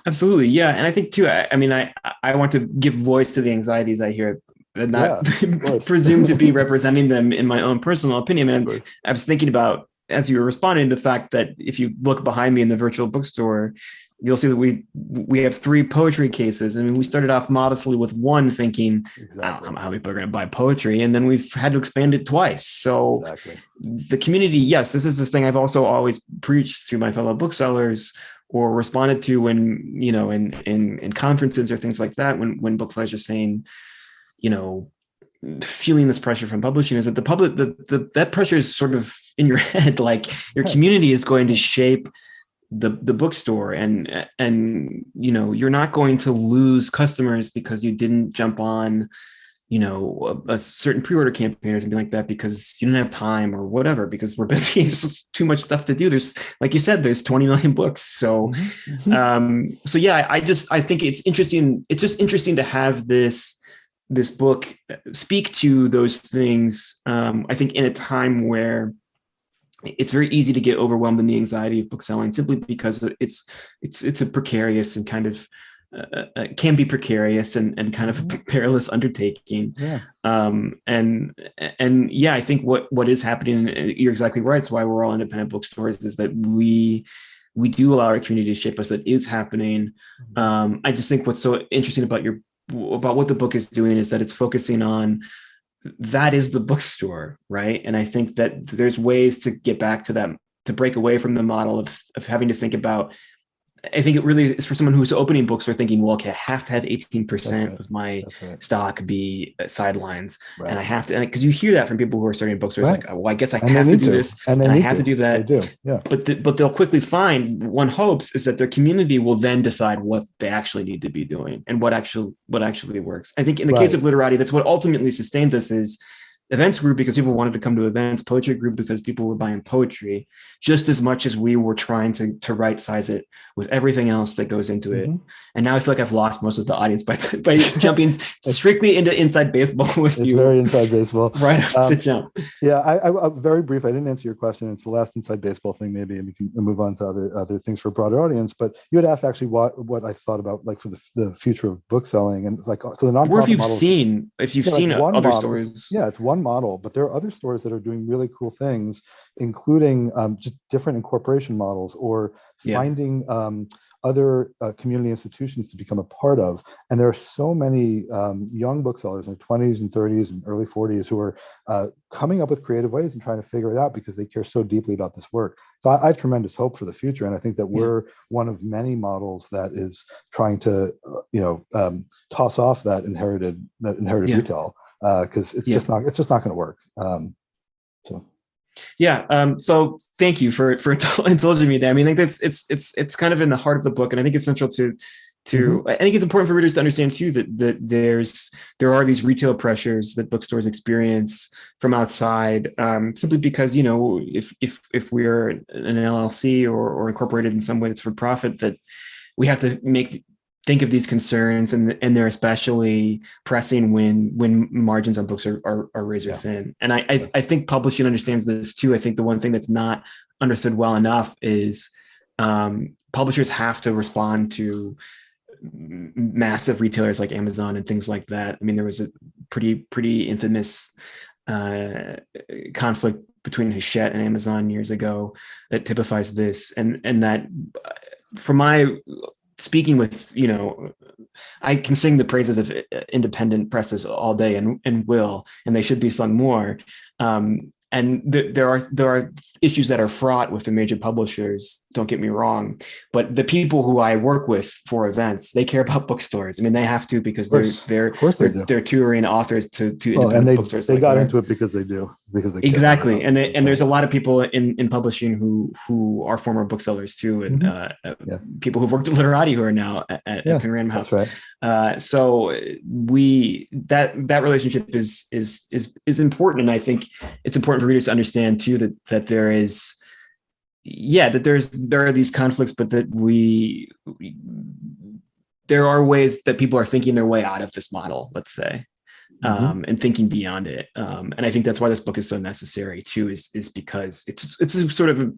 Absolutely. Yeah. And I think too, I want to give voice to the anxieties I hear, and not presume to be representing them in my own personal opinion. And I was thinking about, as you were responding, the fact that if you look behind me in the virtual bookstore, you'll see that we have 3 poetry cases. I mean, we started off modestly with 1, thinking, I don't know how people are going to buy poetry. And then we've had to expand it twice. So the community, yes, this is the thing I've also always preached to my fellow booksellers, or responded to when, in conferences or things like that, when booksellers are saying, feeling this pressure from publishing, is that the public, that pressure is sort of in your head. Like, your community is going to shape the bookstore, and you're not going to lose customers because you didn't jump on a certain pre-order campaign or something like that because you didn't have time or whatever, because we're busy. There's too much stuff to do. There's, like you said, there's 20 million books. So so yeah, I think it's interesting. It's just interesting to have this book speak to those things. I think in a time where it's very easy to get overwhelmed in the anxiety of book selling, simply because it's a precarious and kind of can be precarious and kind of a perilous undertaking. And yeah, I think what is happening, you're exactly right. It's why we're all independent bookstores, is that we do allow our community to shape us. That is happening. I just think what's so interesting about what the book is doing is that it's focusing on, that is the bookstore, right? And I think that there's ways to get back to that, to break away from the model of having to think about, I think it really is for someone who's opening books or thinking, well, okay, I have to have 18% of my stock be sidelines. And I have to, because you hear that from people who are starting bookstores, like, oh, well, I guess I have to do this, and I have to do that. They do. Yeah. But they'll quickly find, one hopes, is that their community will then decide what they actually need to be doing and what actually works. I think in the case of Literati, that's what ultimately sustained us, is Events grew because people wanted to come to events. Poetry grew because people were buying poetry, just as much as we were trying to right size it with everything else that goes into it. Mhm. And now I feel like I've lost most of the audience by jumping strictly into inside baseball with It's you very inside baseball. right off the jump. Yeah, I very brief. I didn't answer your question. It's the last inside baseball thing, maybe, and we can move on to other things for a broader audience. But you had asked actually what I thought about, like, for the future of bookselling, and it's like, so the Or nonprofit model. if you've Yeah, like seen one other model. stores. Yeah, it's one model, but there are other stores that are doing really cool things, including just different incorporation models, or Yeah. finding other community institutions to become a part of. And there are so many young booksellers in their 20s and 30s and early 40s who are coming up with creative ways and trying to figure it out because they care so deeply about this work. So I have tremendous hope for the future, and I think that we're one of many models that is trying to toss off that inherited retail, because it's just not going to work. So. Yeah. So thank you for indulging me there. I mean, like it's kind of in the heart of the book, and I think it's central to. I think it's important for readers to understand too that there are these retail pressures that bookstores experience from outside, simply because, you know, if we're an LLC or incorporated in some way that's for profit, that we have to think of these concerns, and they're especially pressing when margins on books are razor thin. And I think publishing understands this too. I think the one thing that's not understood well enough is publishers have to respond to massive retailers like Amazon and things like that. I mean, there was a pretty infamous conflict between Hachette and Amazon years ago that typifies this, and that from my speaking with, you know, I can sing the praises of independent presses all day, and will, and they should be sung more. And there are issues that are fraught with the major publishers. Don't get me wrong, but the people who I work with for events, they care about bookstores. I mean, they have to, because they're touring authors to independent bookstores. They got into it because they exactly, and there's a lot of people in publishing who are former booksellers too, and people who've worked at Literati who are now at Penn Random House. Right. So that relationship is important, and I think it's important for readers to understand too that there are these conflicts, but that there are ways that people are thinking their way out of this model, let's say. And thinking beyond it. And I think that's why this book is so necessary too, is because it's a sort of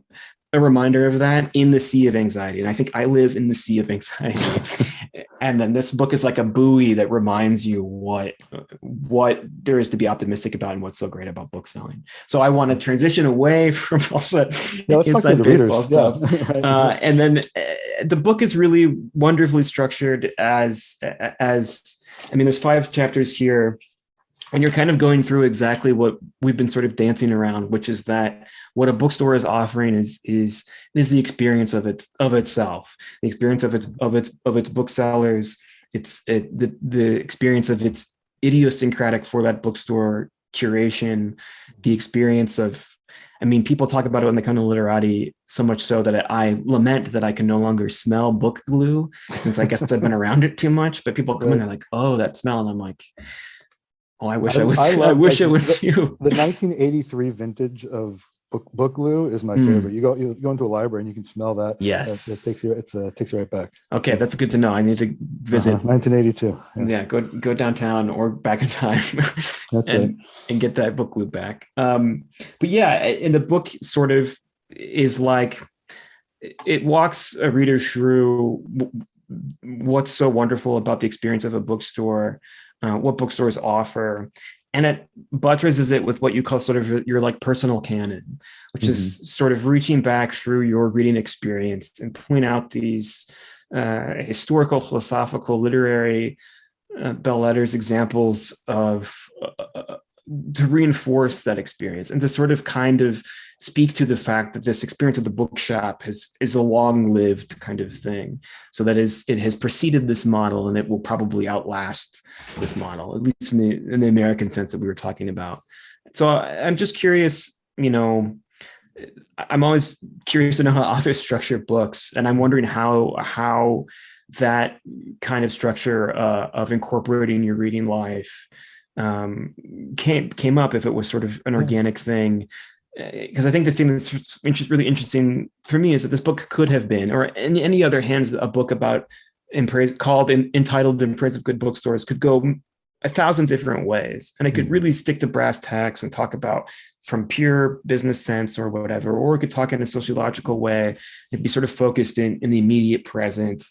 a reminder of that in the sea of anxiety. And I think I live in the sea of anxiety. And then this book is like a buoy that reminds you what there is to be optimistic about and what's so great about book selling. So I want to transition away from all the inside baseball stuff. And then the book is really wonderfully structured as I mean, there's 5 chapters here, and you're kind of going through exactly what we've been sort of dancing around, which is that what a bookstore is offering is the experience of itself, the experience of its booksellers, the experience of its idiosyncratic for that bookstore curation, the experience of, I mean, people talk about it when they come to Literati, so much so that I lament that I can no longer smell book glue, since I guess I've been around it too much. But people come in, they're like, "Oh, that smell," and I'm like, "Oh, I wish I wish it was you." The 1983 vintage of book glue is my favorite. You go into a library and you can smell that. Yes, it takes you right back. Okay, that's good to know. I need to visit 1982. Yeah, go downtown or back in time and get that book glue back. But yeah, and the book sort of is like, it walks a reader through what's so wonderful about the experience of a bookstore, what bookstores offer, and it buttresses it with what you call sort of your like personal canon, which is sort of reaching back through your reading experience and point out these historical, philosophical, literary belles lettres examples of to reinforce that experience and to sort of kind of speak to the fact that this experience of the bookshop is a long-lived kind of thing. So that it has preceded this model, and it will probably outlast this model, at least in the American sense that we were talking about. So I'm just curious, you know, I'm always curious to know how authors structure books, and I'm wondering how that kind of structure of incorporating your reading life came up, if it was sort of an organic thing. Because I think the thing that's really interesting for me is that this book could have been, or in any other hands, a book about entitled In Praise of Good Bookstores could go 1,000 different ways, and it could really stick to brass tacks and talk about from pure business sense or whatever, or it could talk in a sociological way. It'd be sort of focused in the immediate present.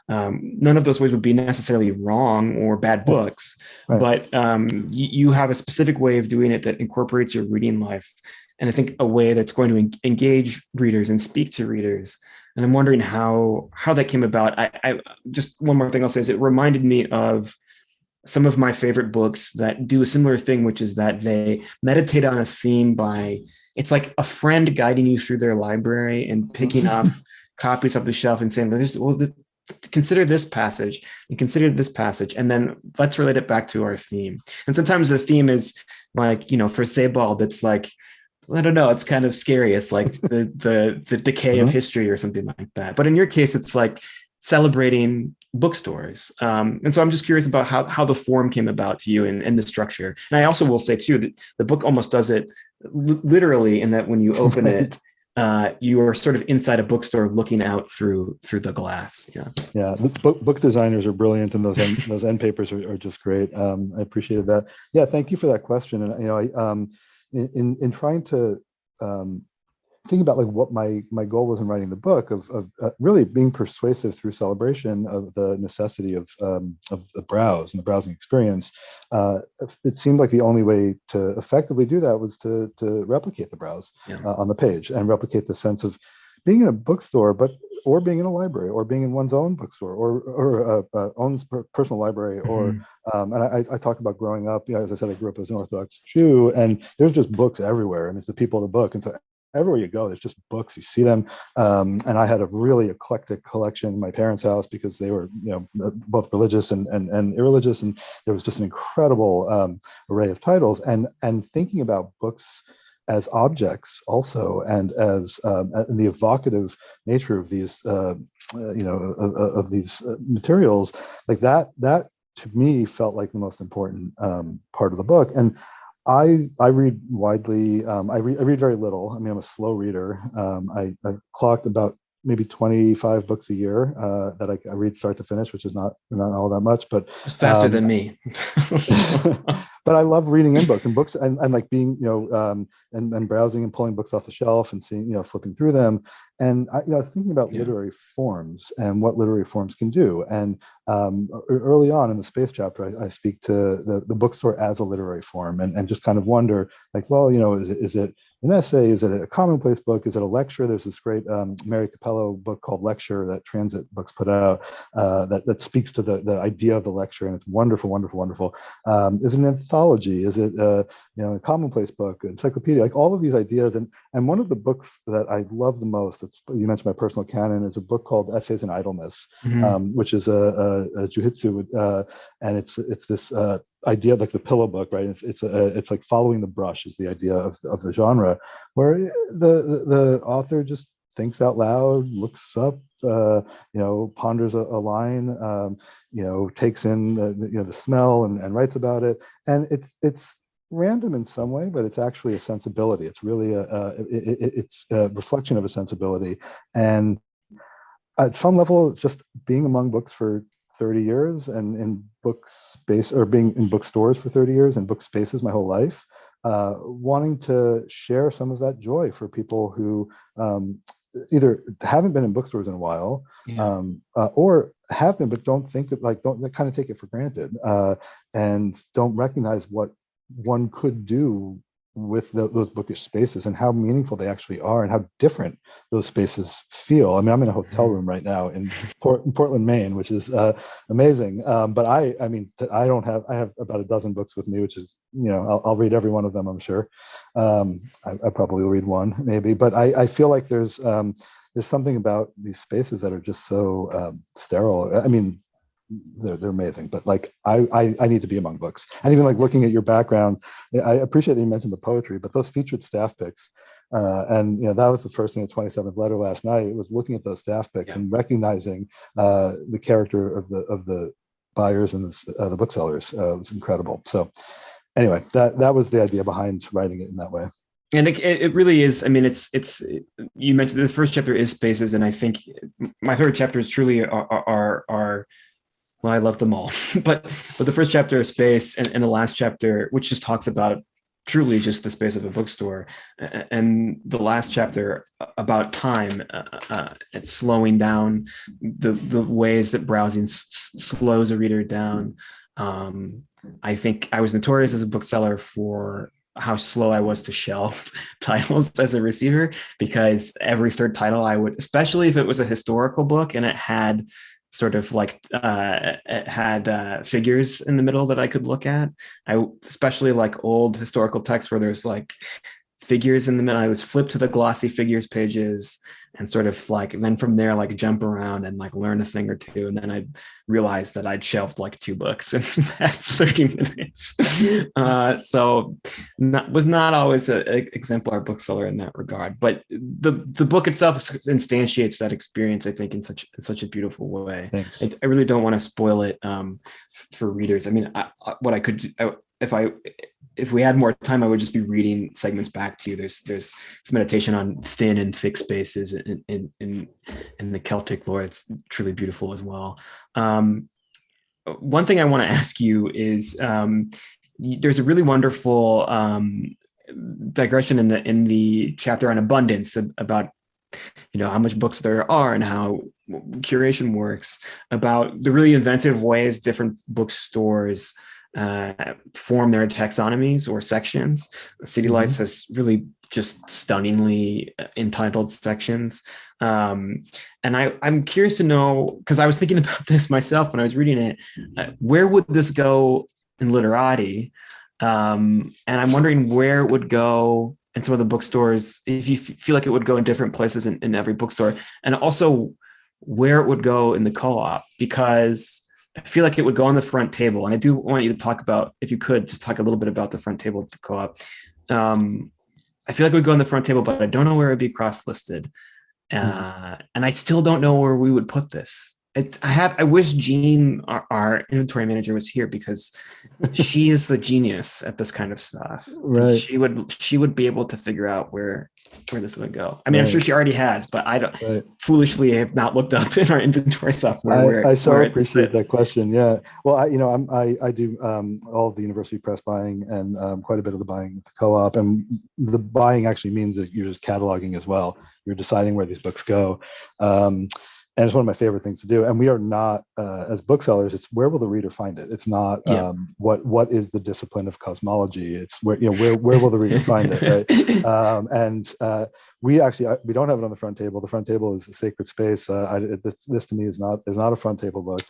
None of those ways would be necessarily wrong or bad books, Right. but you have a specific way of doing it that incorporates your reading life, and I think a way that's going to engage readers and speak to readers. And I'm wondering how that came about. I just, one more thing I'll say is it reminded me of some of my favorite books that do a similar thing, which is that they meditate on a theme it's like a friend guiding you through their library and picking up copies off the shelf and saying, consider this passage and consider this passage, and then let's relate it back to our theme. And sometimes the theme is like, for Sebald, it's like, I don't know, it's kind of scary. It's like the decay of history or something like that. But in your case, it's like celebrating bookstores. And so I'm just curious about how the form came about to you and the structure. And I also will say too, that the book almost does it literally, in that when you open it, you are sort of inside a bookstore looking out through the glass. Yeah. Book designers are brilliant, and those end papers are just great. I appreciated that. Yeah, thank you for that question. And in trying to think about like what my goal was in writing the book, of really being persuasive through celebration of the necessity of the browse and the browsing experience, it seemed like the only way to effectively do that was to replicate the browse on the page, and replicate the sense of being in a bookstore, or being in a library, or being in one's own bookstore, or own personal library, or and I talk about growing up. As I said, I grew up as an Orthodox Jew, and there's just books everywhere, and it's the people of the book, and so everywhere you go, there's just books. You see them, and I had a really eclectic collection in my parents' house, because they were, both religious and irreligious, and there was just an incredible array of titles. And thinking about books as objects also, and as the evocative nature of these of these materials, like that to me felt like the most important part of the book. And I read widely. I read very little. I mean, I'm a slow reader. I clocked about maybe 25 books a year that I read start to finish, which is not all that much, but it's faster than me. But I love reading in books, and like being, and browsing and pulling books off the shelf and seeing, flipping through them. And I was thinking about literary forms and what literary forms can do. And early on in the space chapter, I speak to the bookstore as a literary form, and just kind of wonder, like, well, is it an essay? Is it a commonplace book? Is it a lecture? There's this great Mary Capello book called Lecture that Transit Books put out that speaks to the idea of the lecture, and it's wonderful, wonderful, wonderful. Is it an anthology? Is it a commonplace book, encyclopedia? Like all of these ideas, and one of the books that I love the most, you mentioned my personal canon, is a book called Essays in Idleness, which is a jujitsu, and it's this idea, like the pillow book, right? It's like following the brush is the idea of the genre, where the author just thinks out loud, looks up, ponders a line, takes in the smell and writes about it, and it's random in some way, but it's actually a sensibility. It's really it's a reflection of a sensibility, and at some level, it's just being among books for 30 years, and in book space, or being in bookstores for 30 years, and book spaces my whole life, wanting to share some of that joy for people who either haven't been in bookstores in a while, or have been, but don't kind of take it for granted, and don't recognize what one could do with those bookish spaces, and how meaningful they actually are, and how different those spaces feel. I mean, I'm in a hotel room right now in Portland, Maine, which is amazing. But I have about a dozen books with me, which is, I'll read every one of them, I'm sure. I probably will read one maybe, but I feel like there's something about these spaces that are just so sterile. I mean, they're amazing, but like I need to be among books. And even like looking at your background, I appreciate that you mentioned the poetry, but those featured staff picks, and that was the first thing, the 27th letter last night. It was looking at those staff picks and recognizing the character of the buyers and the booksellers. It was incredible. So anyway, that was the idea behind writing it in that way. And it really is. I mean, you mentioned the first chapter is spaces, and I think my favorite chapters truly are well, I love them all, but the first chapter is space, and the last chapter, which just talks about truly just the space of a bookstore, and the last chapter about time, it's slowing down, the ways that browsing slows a reader down. I think I was notorious as a bookseller for how slow I was to shelve titles as a receiver, because every third title I would, especially if it was a historical book and it had sort of like it had figures in the middle that I could look at. I especially like old historical texts where there's like figures in the middle. I would flip to the glossy figures pages and sort of like, and then from there, like jump around and like learn a thing or two. And then I'd realize that I'd shelved like 2 books in the past 30 minutes. So was not always an exemplar bookseller in that regard, but the book itself instantiates that experience, I think, in such a beautiful way. I really don't want to spoil it for readers. I mean, what I could do, if we had more time, I would just be reading segments back to you. There's this meditation on thin and thick spaces in the Celtic lore. It's truly beautiful as well. One thing I want to ask you is there's a really wonderful digression in the chapter on abundance about how much books there are and how curation works, about the really inventive ways different bookstores form their taxonomies or sections. City Lights has really just stunningly entitled sections. And I'm curious to know, because I was thinking about this myself when I was reading it, where would this go in Literati? And I'm wondering where it would go in some of the bookstores, if you feel like it would go in different places in every bookstore, and also where it would go in the co-op, because I feel like it would go on the front table. And I do want you to talk about, if you could, just talk a little bit about the front table of the co-op. I feel like it would go on the front table, but I don't know where it would be cross-listed. And I still don't know where we would put this. I wish Jean, our inventory manager, was here, because she is the genius at this kind of stuff. Right. She would be able to figure out where this would go. I mean, I'm sure she already has, but I don't foolishly have not looked up in our inventory software. I so appreciate that question. Yeah. Well, I do all of the university press buying and quite a bit of the buying at the co-op, and the buying actually means that you're just cataloging as well. You're deciding where these books go. And it's one of my favorite things to do. And we are not, as booksellers, it's where will the reader find it? It's not what is the discipline of cosmology. It's where will the reader find it, right? We don't have it on the front table. The front table is a sacred space. This to me is not a front table book.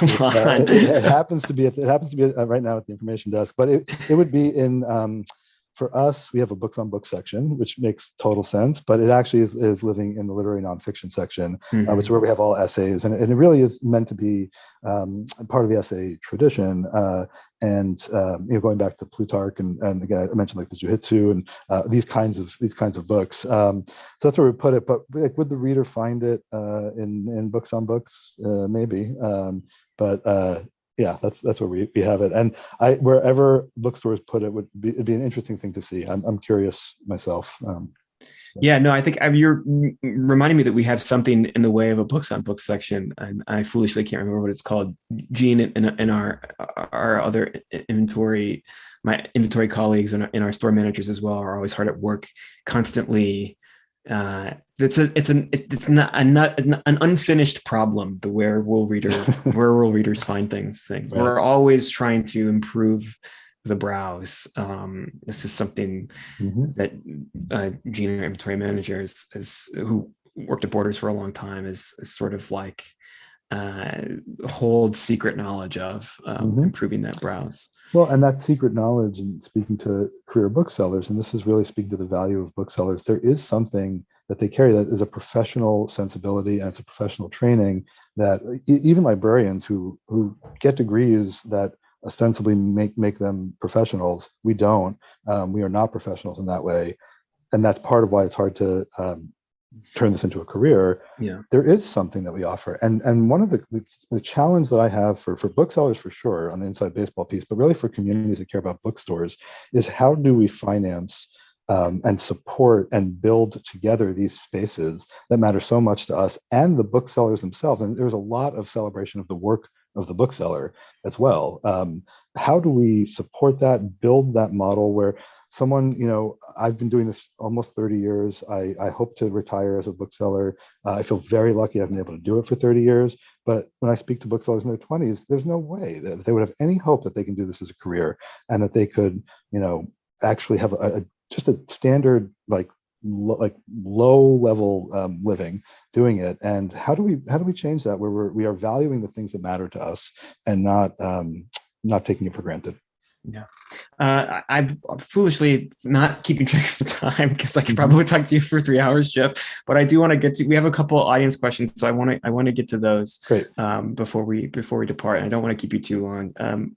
It happens to be right now at the information desk, but it would be in. For us, we have a books on books section, which makes total sense, but it actually is living in the literary nonfiction section, which is where we have all essays. And it really is meant to be part of the essay tradition. Going back to Plutarch and again, I mentioned like the Jiu-Jitsu and these kinds of books. So that's where we put it. But like, would the reader find it in books on books? Maybe. Yeah, that's where we have it, and wherever bookstores put it it'd be an interesting thing to see. I'm curious myself. Yeah, no, I think you're reminding me that we have something in the way of a books on books section, and I foolishly can't remember what it's called. Gene and our other my inventory colleagues and our store managers as well are always hard at work, constantly. It's not an unfinished problem. The where will readers find things. Right. We're always trying to improve the browse. This is something that Gene, our inventory manager, who worked at Borders for a long time, is sort of like holds secret knowledge of improving that browse. Well, and that secret knowledge, and speaking to career booksellers, and this is really speaking to the value of booksellers, there is something that they carry that is a professional sensibility, and it's a professional training that even librarians who get degrees that ostensibly make them professionals, we don't. We are not professionals in that way. And that's part of why it's hard to turn this into a career, Yeah. there is something that we offer. And one of the challenge that I have for booksellers, for sure, on the inside baseball piece, but really for communities that care about bookstores, is how do we finance and support and build together these spaces that matter so much to us and the booksellers themselves. And there's a lot of celebration of the work of the bookseller as well. How do we support that, build that model where someone, I've been doing this almost 30 years. I hope to retire as a bookseller. I feel very lucky I've been able to do it for 30 years. But when I speak to booksellers in their 20s, there's no way that they would have any hope that they can do this as a career and that they could, actually have just a standard, low level living doing it. And how do we change that where we are valuing the things that matter to us and not taking it for granted? Yeah. I'm foolishly not keeping track of the time because I could probably talk to you for 3 hours, Jeff. But I do want to get to. We have a couple audience questions, so I want to get to those. Great. Before we depart. And I don't want to keep you too long.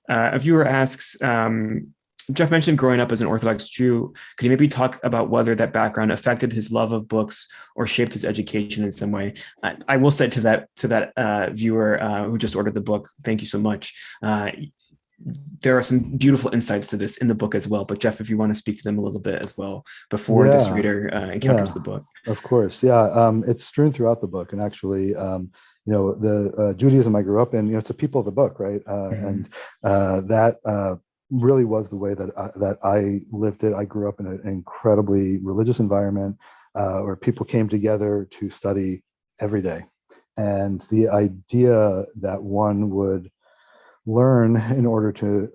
A viewer asks, Jeff mentioned growing up as an Orthodox Jew. Could you maybe talk about whether that background affected his love of books or shaped his education in some way? I will say to that viewer who just ordered the book, thank you so much. There are some beautiful insights to this in the book as well. But Jeff, if you want to speak to them a little bit as well before this reader encounters the book. Of course. Yeah. It's strewn throughout the book. And actually, the Judaism I grew up in, it's the people of the book, right? And that really was the way that I lived it. I grew up in an incredibly religious environment where people came together to study every day. And the idea that one would learn in order to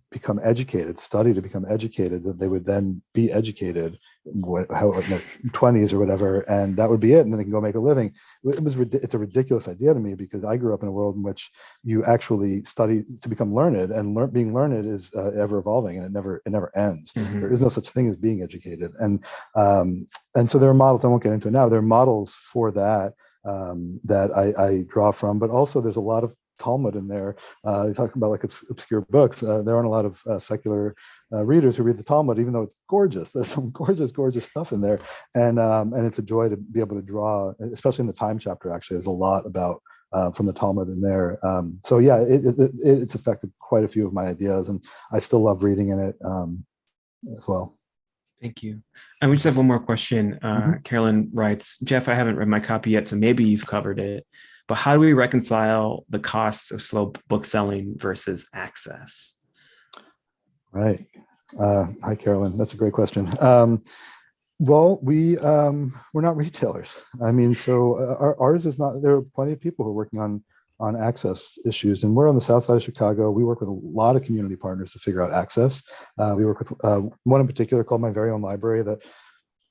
become educated, study to become educated, that they would then be educated, in their 20s or whatever, and that would be it, and then they can go make a living. It's a ridiculous idea to me because I grew up in a world in which you actually study to become learned, and being learned is ever evolving, and it never ends. There is no such thing as being educated, and so there are models. I won't get into it now. There are models for that that I draw from, but also there's a lot of Talmud in there. You talk about like obscure books. There aren't a lot of secular readers who read the Talmud, even though it's gorgeous. There's some gorgeous stuff in there, and it's a joy to be able to draw, especially in the time chapter. Actually, there's a lot about from the Talmud in there. So yeah, it's affected quite a few of my ideas, and I still love reading in it as well. Thank you. And we just have one more question. Carolyn writes, Jeff, I haven't read my copy yet, so maybe you've covered it. But how do we reconcile the costs of slow book selling versus access? Right. Hi, Carolyn. That's a great question. Well, we're not retailers. I mean, so ours is not. There are plenty of people who are working on access issues, and we're on the south side of Chicago. We work with a lot of community partners to figure out access. We work with one in particular called My Very Own Library that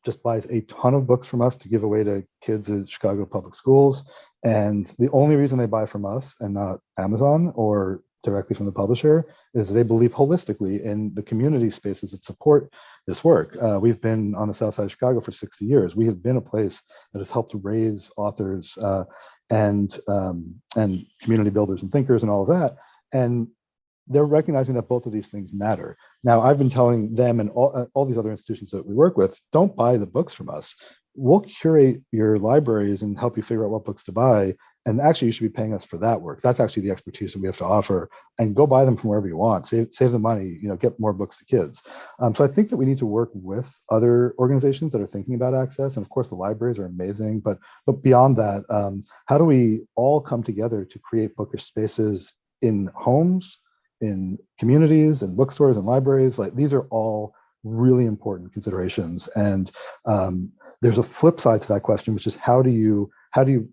just buys a ton of books from us to give away to kids at Chicago public schools. And the only reason they buy from us and not Amazon or directly from the publisher is they believe holistically in the community spaces that support this work. We've been on the south side of Chicago for 60 years. We have been a place that has helped raise authors and community builders and thinkers and all of that. And they're recognizing that both of these things matter. Now, I've been telling them and all these other institutions that we work with, don't buy the books from us. We'll curate your libraries and help you figure out what books to buy. And actually, you should be paying us for that work. That's actually the expertise that we have to offer. And go buy them from wherever you want. Save the money. Get more books to kids. So I think that we need to work with other organizations that are thinking about access. And of course, the libraries are amazing. But beyond that, how do we all come together to create bookish spaces in homes, in communities, and bookstores and libraries? Like, these are all really important considerations. And there's a flip side to that question, which is how do you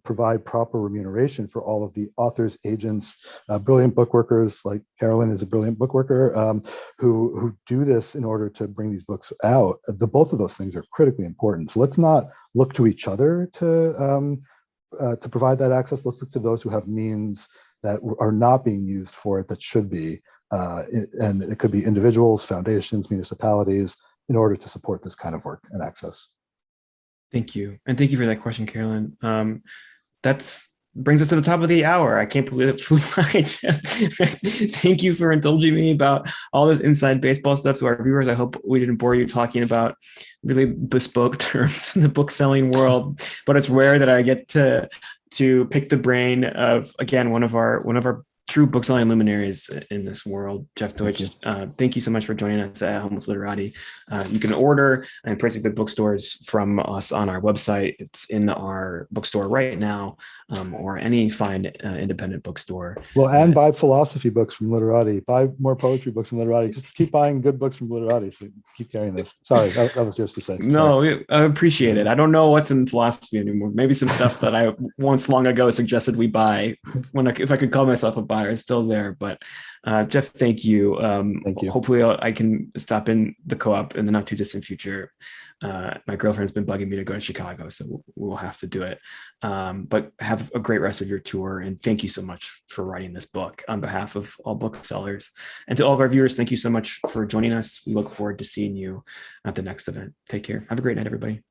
provide proper remuneration for all of the authors, agents, brilliant book workers, like Carolyn is a brilliant book worker, who do this in order to bring these books out. Both of those things are critically important. So let's not look to each other to provide that access. Let's look to those who have means that are not being used for it that should be. And it could be individuals, foundations, municipalities, in order to support this kind of work and access. Thank you. And thank you for that question, Carolyn. That's brings us to the top of the hour. I can't believe it flew by. Thank you for indulging me about all this inside baseball stuff. To our viewers, I hope we didn't bore you talking about really bespoke terms in the book selling world, but it's rare that I get to pick the brain of, again, one of our true book selling luminaries in this world, Jeff Deutsch. Thank you so much for joining us at Home with Literati. You can order and purchase the bookstores from us on our website. It's in our bookstore right now, or any fine independent bookstore. Well, and buy philosophy books from Literati. Buy more poetry books from Literati. Just keep buying good books from Literati. So keep carrying this. Sorry, that was yours to say. No, I appreciate it. I don't know what's in philosophy anymore. Maybe some stuff that I once long ago suggested we buy if I could call myself a buyer is still there. But Jeff, thank you. Thank you. Hopefully I can stop in the co-op in the not too distant future. My girlfriend's been bugging me to go to Chicago, so we'll have to do it. But have a great rest of your tour. And thank you so much for writing this book on behalf of all booksellers. And to all of our viewers, thank you so much for joining us. We look forward to seeing you at the next event. Take care. Have a great night, everybody.